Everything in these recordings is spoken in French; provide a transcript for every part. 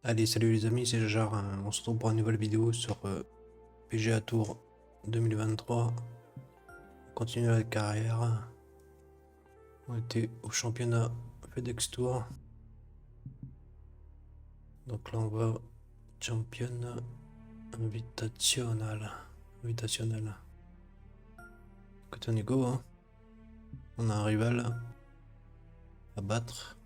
Allez, salut les amis, c'est Jar. On se retrouve pour une nouvelle vidéo sur PGA Tour 2023. On continue la carrière. On était au championnat FedEx Tour. Donc là, on va championnat invitationnel. Écoute, on y go, hein. On a un rival à battre.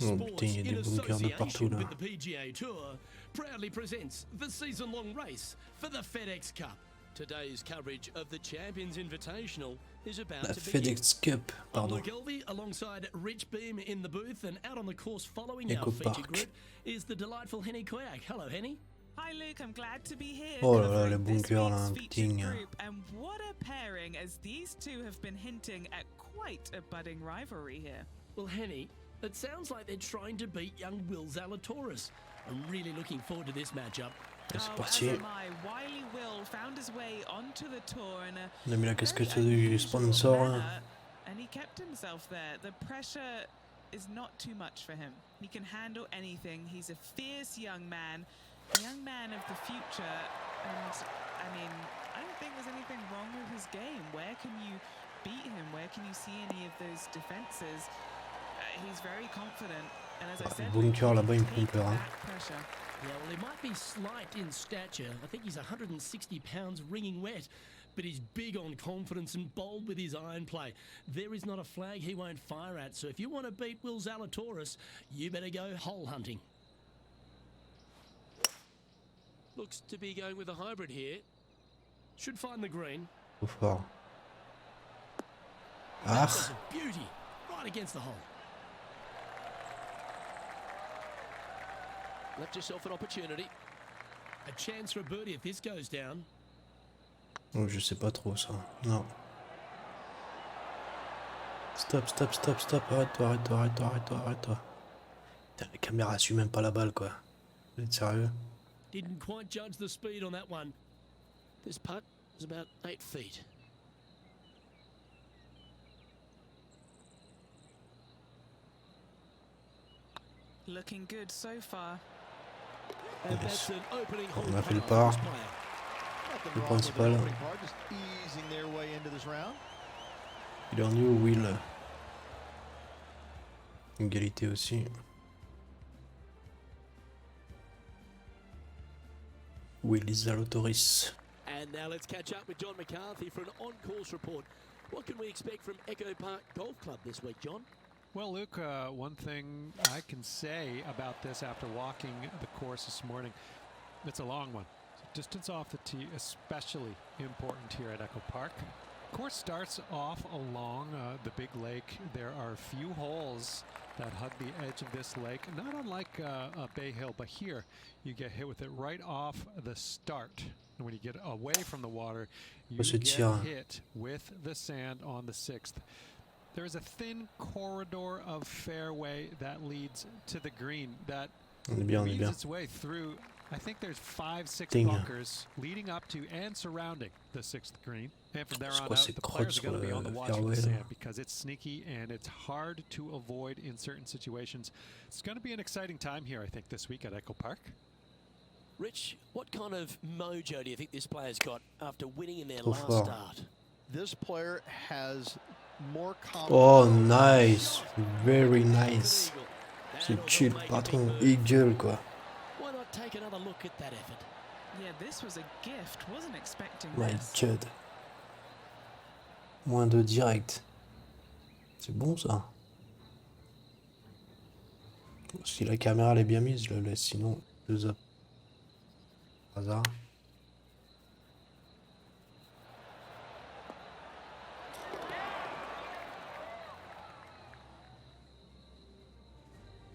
Oh putain, il y a des bunkers de partout là. The PGA Tour proudly presents the season-long race for the FedexCup. Today's coverage of the Champions Invitational is about La to begin. FedexCup, pardon. Luke Elvey alongside Rich Beam in the booth, and out on the course following Echo our feature Park. group is the delightful Henny Quack. Hello, Henny. Hi Luke, I'm glad to be here. Oh là là, les covering this bunkers là, week's featured putain. group, and what a pairing, as these two have been hinting at quite a budding rivalry here. Well, Henny, it sounds like they're trying to beat young Will Zalatoris. I'm really looking forward to this matchup. C'est As parti. am I. Wiley Will found his way onto the tour in a On a mis la very casquette du unusual sponsor. manner, and he kept himself there. The pressure is not too much for him. He can handle anything. He's a fierce young man of the future, and I mean, I don't think there's anything wrong with his game. Where can you beat him? Where can you see any of those defenses? He's very confident, and as I said, bunker là-bas, il me font take peur, hein. that pressure. Yeah, well, he might be slight in stature. I think he's 160 pounds wringing wet, but he's big on confidence and bold with his iron play. There is not a flag he won't fire at, so if you want to beat Will Zalatoris, you better go hole hunting. Looks to be going with a hybrid here. Should find the green. Trop fort. That's Ah, a beauty, right against the hole. Left yourself an opportunity. A chance for a birdie if this goes down. oh, je sais pas trop ça. Non. Stop. Arrête-toi. Putain, la caméra suit même pas la balle quoi. Vous êtes sérieux? Didn't quite judge the speed on that one. This putt is about 8 feet. Looking good so far. And that's an opening hole On a fait le par par. for this player. Le principal. Il est en où Will? Égalité aussi. Will Zalatoris. And now let's catch up with John McCarthy for an on-course report. What can we expect from Echo Park Golf Club this week, John? Well, Luke, one thing I can say about this after walking the course this morning, it's a long one. So distance off the tee, especially important here at Echo Park. Course starts off along the big lake. There are a few holes that hug the edge of this lake, not unlike Bay Hill, but here you get hit with it right off the start. And when you get away from the water, you se get tire. hit with the sand on the 6th. There is a thin corridor of fairway that leads to the green that On est bien. weaves its way through. I think there's 5-6 Ding. bunkers leading up to and surrounding the 6th green. And from there C'est on quoi out, ces the crottes players are sur going to be le on the watch for fairway the là? sand because it's sneaky and it's hard to avoid in certain situations. It's going to be an exciting time here, I think, this week at Echo Park. Rich, what kind of mojo do you think this player's got after winning in their Trop last fort. start? This player has more Oh confidence. nice. Very nice. Eagle. C'est That'll chill, make a patron. big move. Eagle quoi. Why not take another look at that effort? Yeah, this was a gift. Wasn't expecting My this. god. -2 direct. C'est bon ça. Si la caméra elle est bien mise, je le laisse, sinon je zappe. Hasard.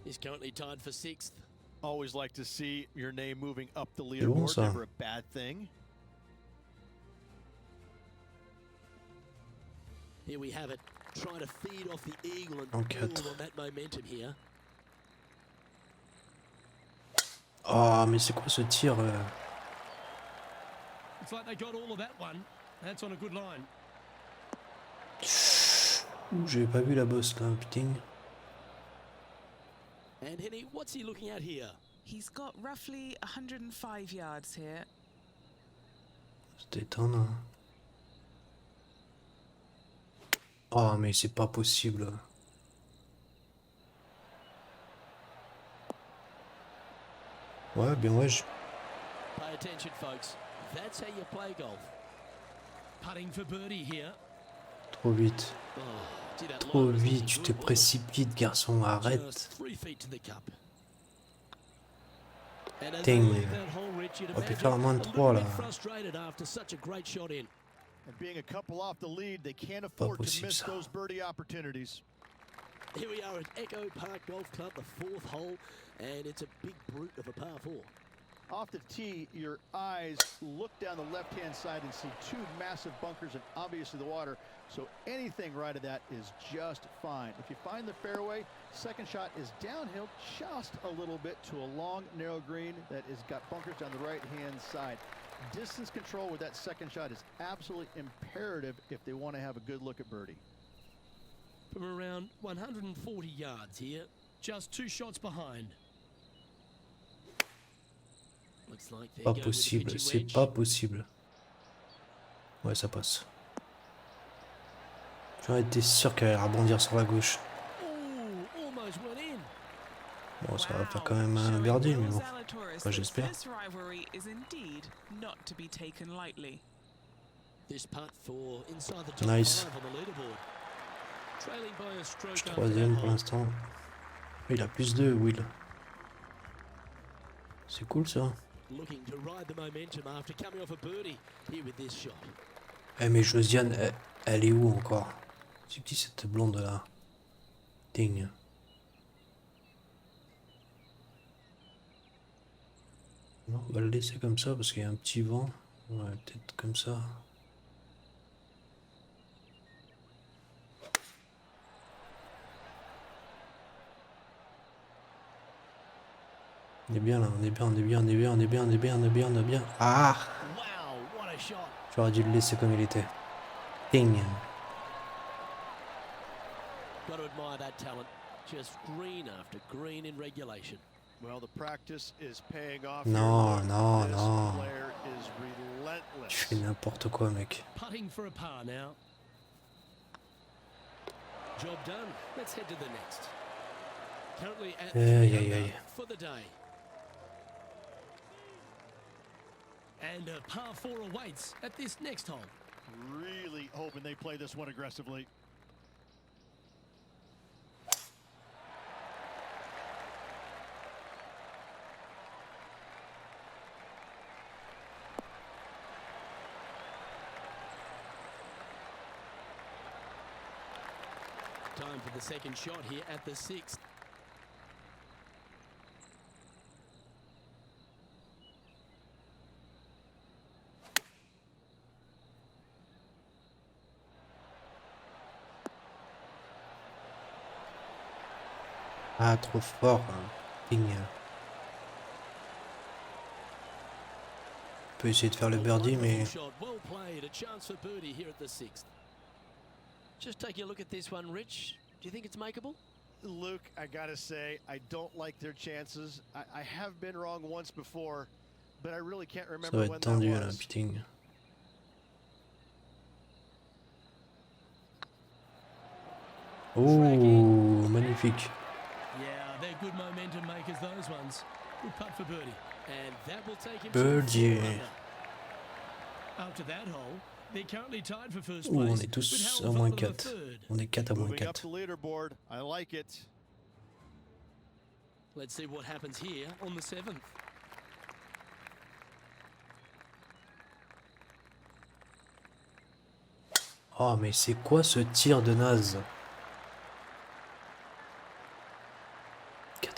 He's currently tied for 6th. Always like to see your name moving up the bon, leaderboard. ça. Never a bad thing. Here we have it. Trying to feed off the eagle and En build 4. on that momentum here. Oh mais c'est quoi ce tir Looks like they got all of that one. That's on a good line. Ouh, j'avais pas vu la bosse là, putain. And Henny, what's he looking at here? He's got roughly 105 yards here. Se détendre. Oh mais c'est pas possible. Ouais, bien ouais. Pay attention, folks. That's how you play golf. Putting for birdie here. Trop vite. Oh, gee, that Trop line was vite, looking tu te good, wasn't it? précipites, garçon, arrête. Just 3 feet to the cup. And as Dang. they leave that hole, Rich, you'd On peut imagine faire moins de a little 3 là. bit frustrated after such a great shot in. And being a couple off the lead, they can't afford to possible, miss ça. those birdie opportunities. Here we are at Echo Park Golf Club, the 4th hole, and it's a big brute of a par 4. Off the tee, your eyes look down the left-hand side and see 2 massive bunkers and obviously the water. So anything right of that is just fine. If you find the fairway, second shot is downhill just a little bit to a long, narrow green that has got bunkers down the right-hand side. Distance control with that second shot is absolutely imperative if they want to have a good look at birdie. From around 140 yards here, just 2 shots behind. Looks like they're Pas going with the possible, pitching c'est wedge. pas possible. Ouais, ça passe. J'aurais été sûr qu'elle allait rebondir sur la gauche. Oh, almost went in. Bon, ça va faire quand même un birdie, mais bon. Enfin, j'espère. This rivalry is indeed not to be taken lightly. This putt for inside the top Nice. 5 on the leaderboard. Trailing by a stroke Je suis after troisième that pour hole. l'instant. Il a plus 2, Will. C'est cool ça. Looking to ride the momentum after coming off a birdie here with this shot. Eh mais Josiane, elle est où encore? C'est qui cette blonde là? Ding. Non, on va le laisser comme ça parce qu'il y a un petit vent. Ouais, peut-être comme ça. On est bien là, on est bien, on est bien, on est bien, on est bien, on est bien, on est bien, on est bien. Ah! Wow, what a shot. J'aurais dû le laisser comme il était. Ding. Got to admire that talent. Just green after green in regulation. Well, the practice is paying off. Non, here. non, This non. player is relentless. Tu fais n'importe quoi, mec. Putting for a par now. Job done. Let's head to the next. Currently at 3 Aïe, aïe, under aïe. for the day. And a par 4 awaits at this next hole. Really hoping they play this one aggressively. Time for the second shot here at the 6th. Ah, trop fort. Hein. Ding. On peut essayer de faire le birdie, mais Wonderful shot. Well played. A chance for birdie here at the 6th. Just taking a look at this one, Rich. Do you think it's makeable? Luke, I gotta say, I don't like their chances. I have been wrong once before, but I really can't ça remember va when être that tendu là, was. putain. Oh, magnifique. Yeah, they're good momentum makers, those ones. Good putt for birdie. And that will take him Birdie. to 4 under. After that hole, they're currently tied for first Ouh, place. on est tous with à Howell moins Fuller 4. third. On est 4 à moins Moving up 4. the leaderboard. I like it. Let's see what happens here on the 7th. Oh, mais c'est quoi ce tir de naze?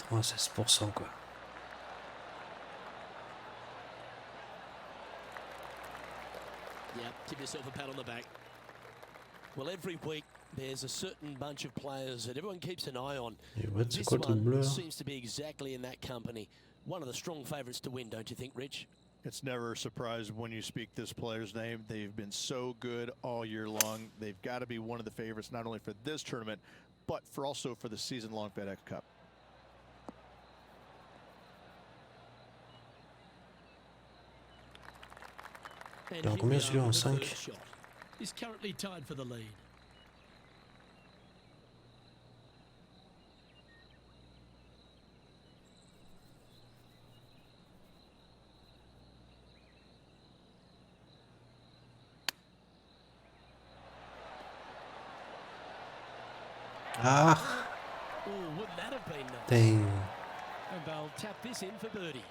96% quoi. Yeah, give yourself a pat on the back. Well, every week there's a certain bunch of players that everyone keeps an eye on. Et what, c'est This quoi le truc bleu one là? seems to be exactly in that company. One of the strong favourites to win, don't you think, Rich? It's never a surprise when you speak this player's name. They've been so good all year long. They've got to be one of the favorites, not only for this tournament, but also for the season-long FedexCup. And Alors, here combien we celui-là are en with the 5? third shot. He's currently tied for the lead. Ah, Oh, wouldn't that have been nice? dang. And they'll tap this in for birdie.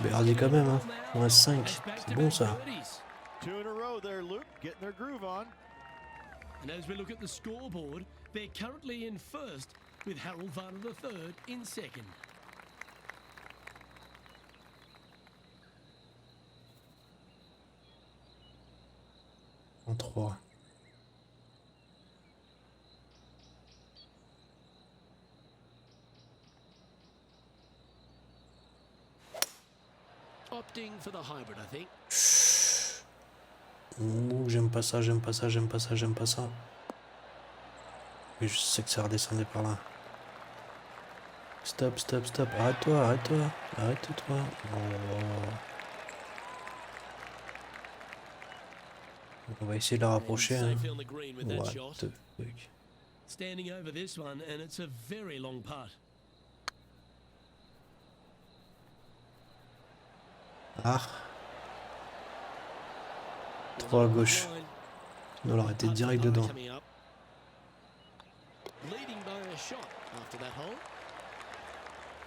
Birdie quand même, hein. Moins 5. C'est bon ça. Two in a row there, Luke, getting their groove on. And as we look at the scoreboard, they're currently in first with Harold Varner III in second. En 3. Opting for the hybrid, I think. Ouh, j'aime pas ça, j'aime pas ça, j'aime pas ça, j'aime pas ça. Mais je sais que ça redescendait par là. Stop, stop, stop. Arrête-toi, arrête-toi. Arrête-toi. Oh. On va essayer de la rapprocher. Hein. Safely on the green with that What shot. the fuck. Standing over this one, and it's a very long putt. Ah. 3 à gauche. On l'a arrêté direct dedans.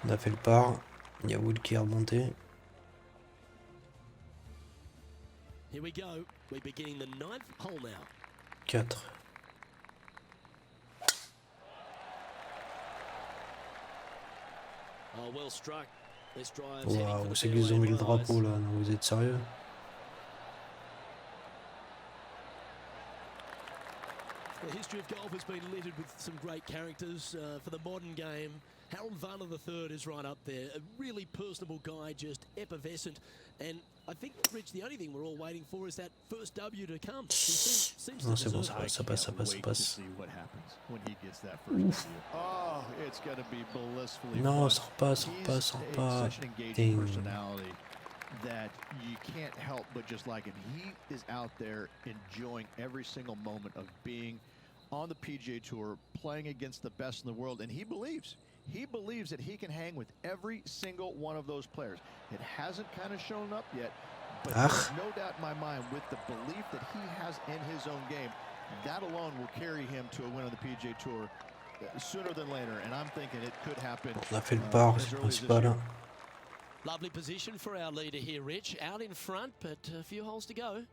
On a fait le par. Il y a Wood qui est remonté. Here we go. We're beginning the 9th hole now. 4. Oh, well struck. This drive's Waouh, c'est qu'ils ont mis le drapeau là. Non, vous êtes sérieux? The history of golf has been littered with some great characters for the modern game. Harold Varner III is right up there. A really personable guy, just effervescent. And I think, Rich, the only thing we're all waiting for is that first W to come. Non, c'est bon, ça passe, ça passe, ça passe, ça passe. Oh, it's going to be blissfully Non, fun. ça repasse, ça repasse, ça He's repasse. such an engaging Ding. personality that you can't help but just like him. He is out there enjoying every single moment of being on the PGA Tour, playing against the best in the world, and he believes that he can hang with every single one of those players. It hasn't kind of shown up yet, but there's no doubt in my mind with the belief that he has in his own game, that alone will carry him to a win on the PGA Tour sooner than later, and I'm thinking it could happen. On a fait le par, c'est le principal. Lovely position for our leader here, Rich. Out in front, but a few holes to go.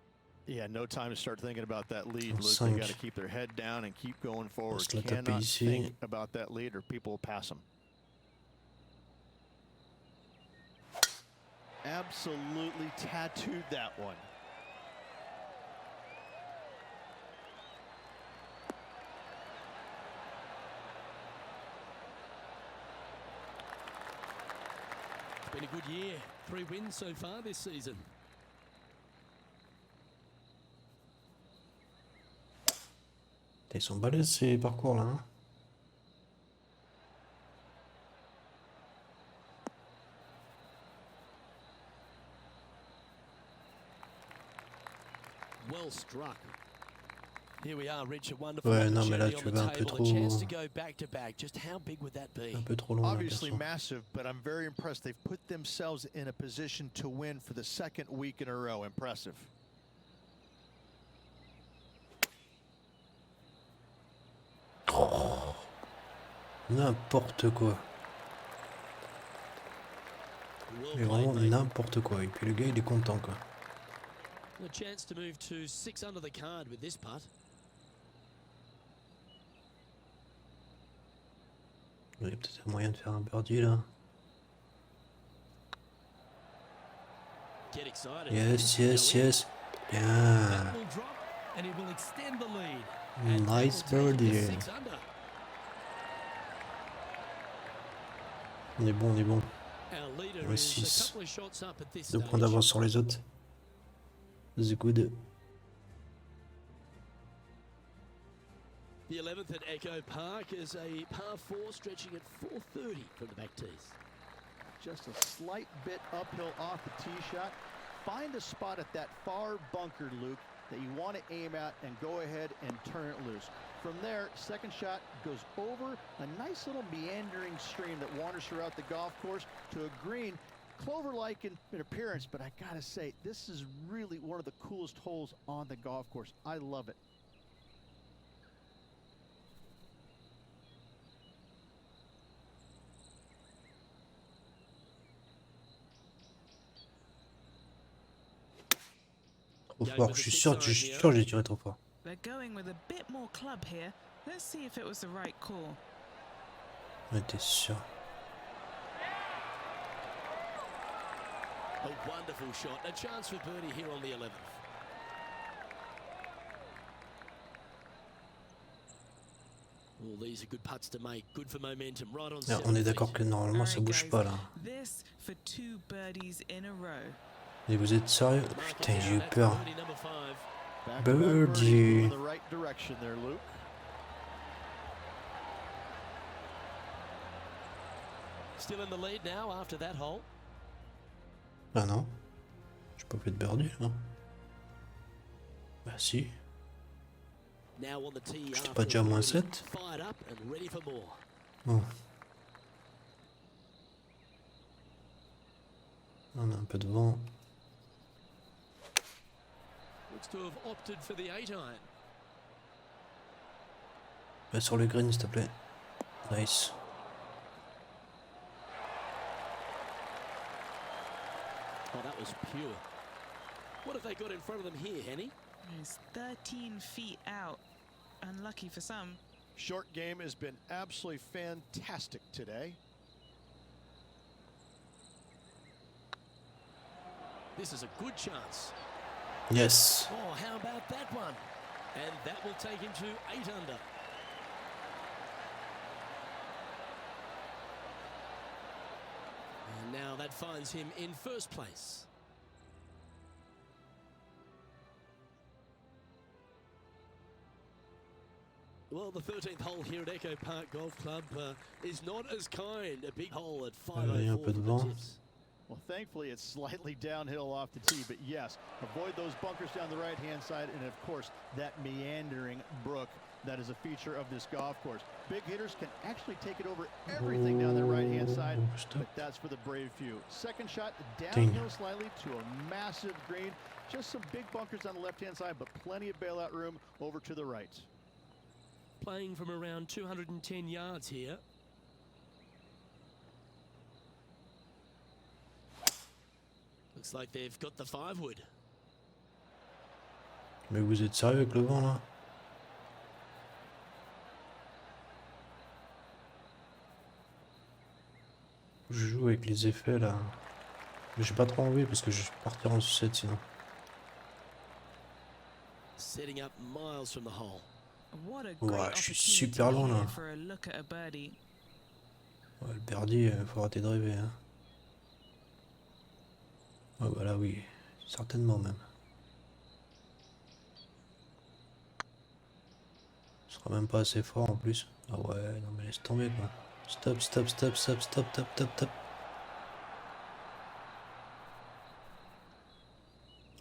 Yeah, no time to start thinking about that lead, Luke. Cinq. They got to keep their head down and keep going forward. Se la taper Cannot ici. think about that lead or people will pass them. Absolutely tattooed that one. It's been a good year. 3 wins so far this season. Ils sont balèzes ces parcours là. Hein. Well struck. Here we are, Rich, a wonderful Ouais, non, mais là, opportunity tu on vas the un peu table, trop. a chance to go back to back. Just how big would that be? Un peu trop long. Là, Obviously perso. massive, but I'm very impressed. They've put themselves in a position to win for the second week in a row. Impressive. Oh, n'importe quoi. Well Mais played, vraiment mate. n'importe quoi. Et puis le gars il est content quoi. A chance to move to 6 under the card with this putt. Il y a peut-être un moyen de faire un birdie là. Get excited. Yes, yes, yes. Bien. That will drop, and it will extend the lead. And that Nice will take it to birdie. 6 under. On est bon, on est bon. Our leader Ouais, is six. a couple of shots up at this 2 stage. points d'avance sur les autres. C'est good. The 11th at Echo Park is a par 4 stretching at 430 from the back tees. Just a slight bit uphill off the tee shot. Find a spot at that far bunker, Luke, that you want to aim at and go ahead and turn it loose. From there, second shot goes over a nice little meandering stream that wanders throughout the golf course to a green, clover-like in appearance, but I gotta say, this is really one of the coolest holes on the golf course. I love it. Trop fort, je suis sûr que j'ai tiré trop fort. They're going with a bit more club here. Let's see if it was the right call. Ouais, t'es sûr. A wonderful shot. A chance for birdie here on the 11th. Well, these are good putts to make. Good for momentum. Right on Ah, 7 on est feet. d'accord que normalement ça Alright, bouge guys, pas là. This for 2 birdies in a row. Et vous êtes sérieux? Putain, j'ai eu That's peur. birdie number 5. Back-to-back Birdie. birdies, moving in the right direction there, Luke. Still in the lead now after that hole. Ah non. J'ai pas fait de birdie là. Bah si. Now on the tee J'étais after pas déjà à a moins birdie. 7? Fired up and ready for more. Oh. On a un peu de vent. Looks to have opted for the 8 iron. Bah, sur le green s'il te plaît. Nice. Oh, that was pure. What have they got in front of them here, Henny? He's 13 feet out. Unlucky for some. Short game has been absolutely fantastic today. This is a good chance. Yes. Oh, how about that one? And that will take him to 8 under. And now that finds him in first place. Well, the 13th hole here at Echo Park Golf Club is not as kind. A big hole at Il y a un 504 peu de for the vent. tips. Well, thankfully, it's slightly downhill off the tee, but yes, avoid those bunkers down the right-hand side, and of course, that meandering brook that is a feature of this golf course. Big hitters can actually take it over everything down the right-hand side, but that's for the brave few. Second shot, downhill slightly to a massive green. Just some big bunkers on the left-hand side, but plenty of bailout room over to the right. Playing from around 210 yards here. Looks like they've got the 5-wood. Mais vous êtes sérieux avec le vent là? Je joue avec les effets là. Mais j'ai pas trop envie parce que je vais partir en sucette sinon. Setting up miles from the hole. What a Ouais, great je suis opportunity super loin, là. here for a look at a birdie. Ouais, le birdie, faut arrêter de rêver. Hein. Ouais, bah là oui, certainement même. Ce sera même pas assez fort en plus. Ah ouais, non mais laisse tomber quoi. Stop, stop, stop, stop, stop, stop, stop, stop.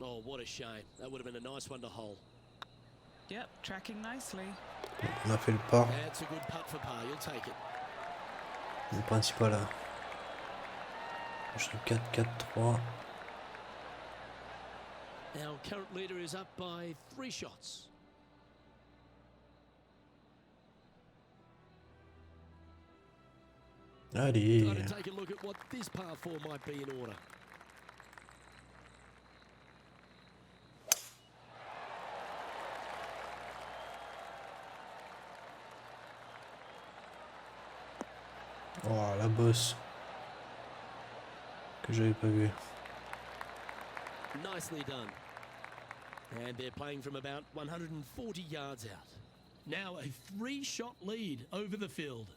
Oh, what a shame. That would have been a nice one to hole. Yep, tracking nicely. On a fait le par. That's a good putt for par. You'll take it. Le principal là. Je suis 4-4-3. Our current leader is up by 3 shots. Allez. Time to take a look at what this par 4 might be in order. Oh la bosse. Que j'avais pas vu. Nicely done. And they're playing from about 140 yards out. Now a 3-shot lead over the field.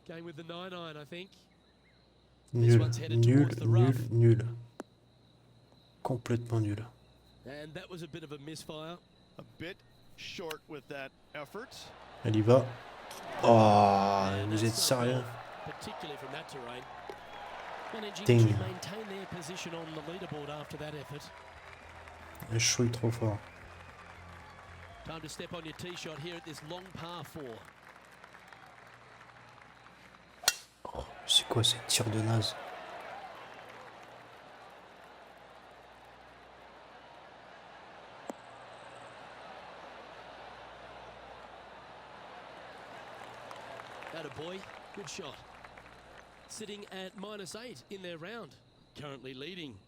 Going with the 9 iron, I think. Nul, nul, nul, nul. Complètement nul. And that was a bit of a misfire. A bit short with that effort. Elle y va. Oh, And vous êtes that's sucked sérieux? off, particularly from that terrain. Managing Ding. to maintain their position on the leaderboard after that effort. Je chouille trop fort. Time to step on your tee shot here at this long par 4. Oh, c'est quoi ces tirs de naze? Attaboy, good shot. Sitting at -8 in their round, currently leading.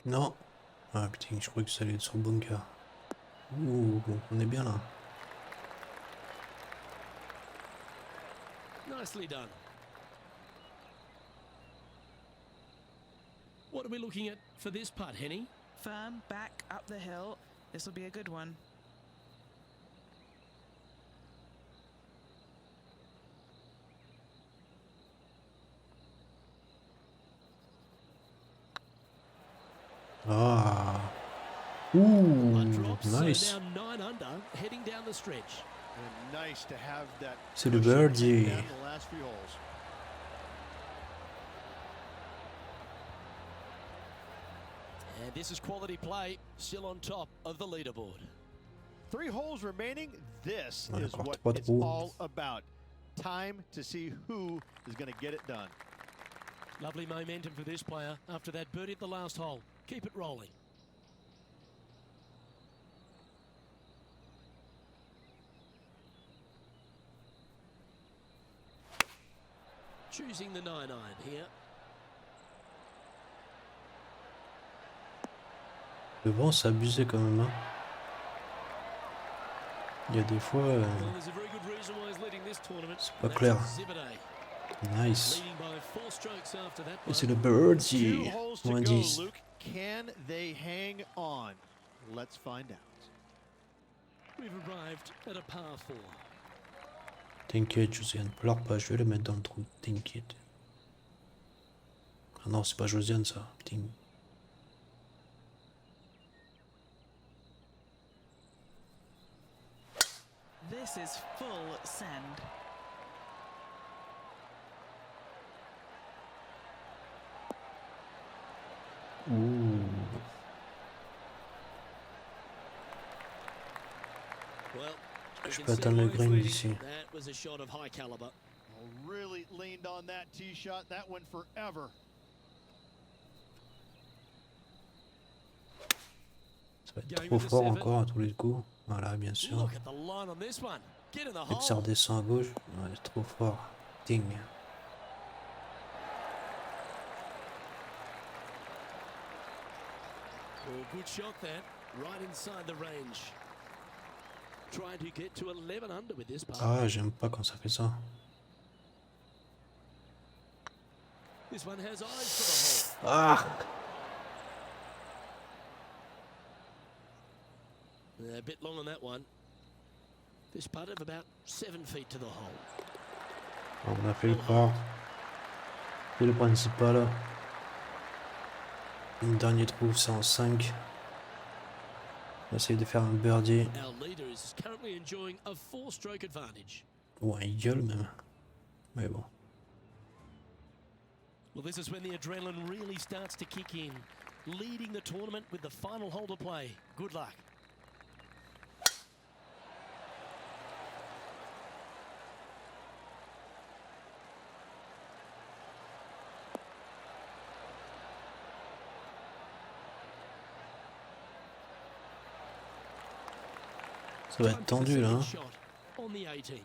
Non. Ah putain, je crois que ça allait être sur le bunker. Ouh, on est bien là. Nicely done. What are we looking at for this putt, Henny? Firm back up the hill. This will be a good one. Ah. Ouh, Putt drops, so nice. now 9 under, heading down the stretch. And nice to have that. C'est le cushion birdie. down the last few holes. And this is quality play, still on top of the leaderboard. 3 holes remaining. This On a is encore what 3 it's trous. all about. Time to see who is going to get it done. Lovely momentum for this player after that birdie at the last hole. Keep it rolling. Choosing the 9-iron here. Le vent, c'est abusé quand même. Hein. Il y a des fois, Well, there's a very good reason why he's leading this tournament. c'est pas That's clair. Exhibit A. Nice. Leading by 4 strokes after that Et c'est one. le 2 birdie. holes to Moins go, 10. Luke. Can they hang on? Let's find out. We've arrived at a par 4. T'inquiète, Josiane, pleure pas, je vais le mettre dans le trou. T'inquiète. Ah non, c'est pas Josiane ça. Putain. This is full send. Ouh. Well, Je you peux can see atteindre le why he's green leading. d'ici. That was a shot of high caliber. Really leaned on that tee shot. That went forever. Ça va être trop fort encore à tous les coups. Voilà, bien sûr. Look at the line on this one. Get in the Et puis ça hole. redescend à gauche. Ouais, c'est trop fort. Ding. Oh, good shot that. Right inside the range. Trying to get to 11 under with this putt. Ah, j'aime pas quand ça fait ça. This one has eyes for the hole. Ah! A bit long on that one. This putt of about 7 feet to the hole. On a fait le part. C'est le principal. Le dernier trou, c'est en 5. On essaye de faire un birdie. Our leader is currently enjoying a 4-stroke advantage. Ou un eagle même. Mais bon. Well, this is when the adrenaline really starts to kick in. Leading the tournament with the final hole to play. Good luck. Ça va être tendu là. Hein. Shot on the 18th.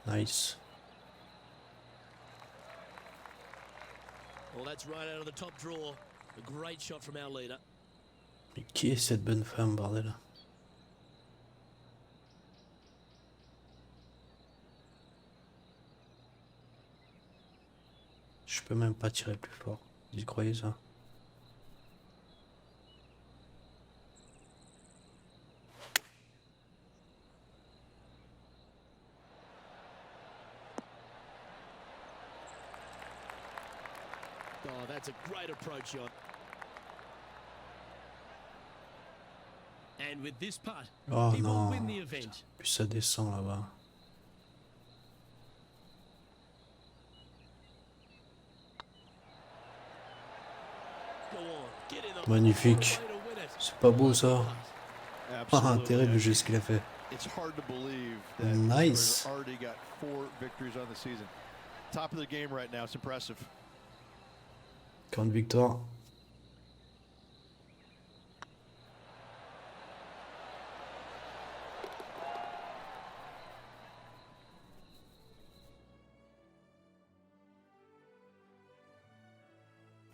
Nice. Well, that's right out of the top draw. A great shot from our leader. Mais qui est cette bonne femme, bordel? Je peux même pas tirer plus fort. Vous y croyez ça? Oh, that's a great approach shot. And with this putt, Oh he will non. win the event. Puis ça descend là-bas. Go on, get in the Magnifique. way to win it. C'est pas beau ça? Ah, Absolutely. terrible le jeu ce qu'il a fait. It's hard to believe that Nice. he's already got 4 victories on the season. Top of the game right now. It's impressive. 40 victoires.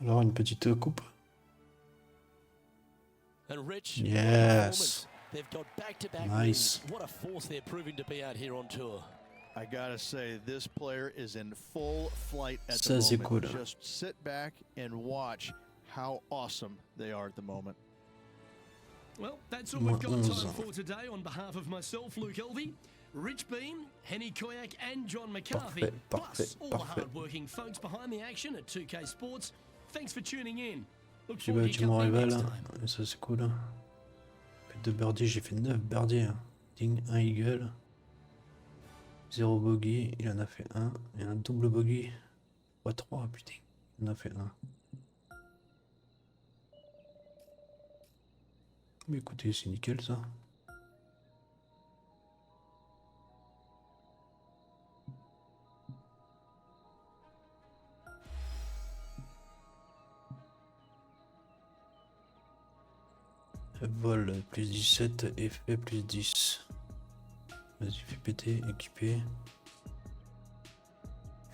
Alors une petite coupe. And Rich, Yes. they've got back-to-back Nice. wins. What a force they're proving to be out here on tour. I gotta say, this player is in full flight at Ça, the c'est moment. cool. Just sit back and watch how awesome they are at the moment. Well, that's all we've got Moins time 11. for today. On behalf of myself, Luke Elvey, Rich Bean, Henny Koyak and John McCarthy, Parfait, plus parfait, all the parfait. hard-working folks behind the action at 2K Sports. Thanks for tuning in. Look J'ai forward battu to mon your company rival. next Hein. time. Et ça c'est cool. Hein. Fait 2 birdies, j'ai fait 9 birdies. Hein. Ding, 1 eagle. 0 bogey, il en a fait 1. Et un double bogey. Pas 3, putain. Il en a fait 1. Mais écoutez, c'est nickel ça. Vol plus 17, effet plus 10. Vas-y, fais péter, équipé.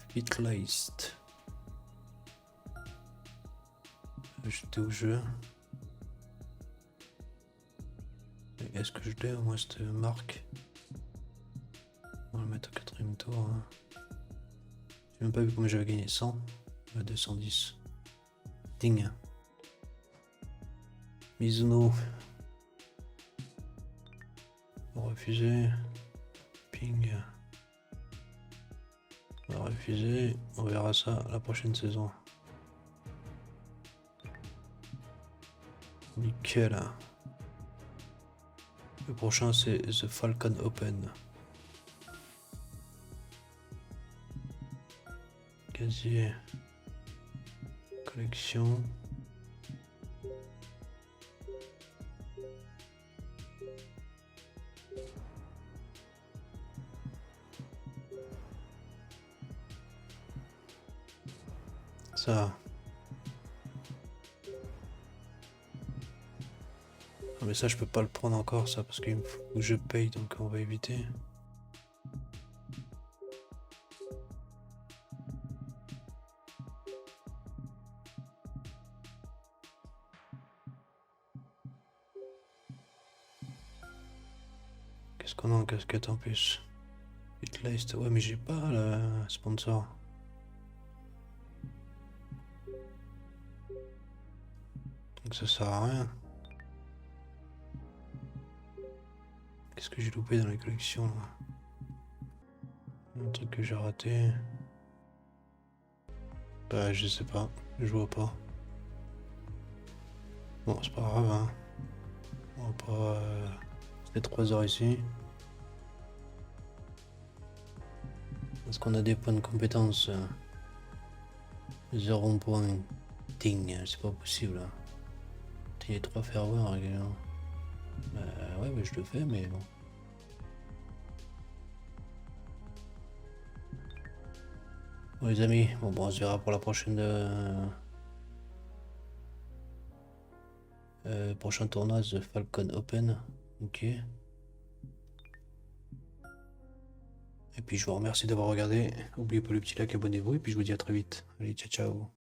Fit list. Ajouter au jeu. Est-ce que je l'ai au moins cette marque? On va le mettre au 4ème tour. Hein. J'ai même pas vu combien j'avais gagné. 100 210. Ding. Mizuno. Refuser. Ping. On va refuser. On verra ça la prochaine saison. Nickel. Le prochain c'est The Falcon Open. Casier. Collection. Ça. Ah mais ça je peux pas le prendre encore ça parce qu'il me faut que je paye donc on va éviter. Qu'est-ce qu'on a en casquette en plus? Hitlist, ouais mais j'ai pas le sponsor. Donc ça sert à rien. Qu'est-ce que j'ai loupé dans les collections là? Un truc que j'ai raté. Bah je sais pas, je vois pas. Bon c'est pas grave hein. On va pas... C'est 3 heures ici. Est-ce qu'on a des points de compétence? 0 point. Ding, c'est pas possible. Il y a 3 fairways régulièrement. Ouais, mais je le fais, mais bon. Bon les amis, bon, on se verra pour la prochaine prochain tournoi, The Falcon Open. Ok. Et puis je vous remercie d'avoir regardé. N'oubliez pas le petit like, abonnez-vous et puis je vous dis à très vite. Allez, ciao ciao.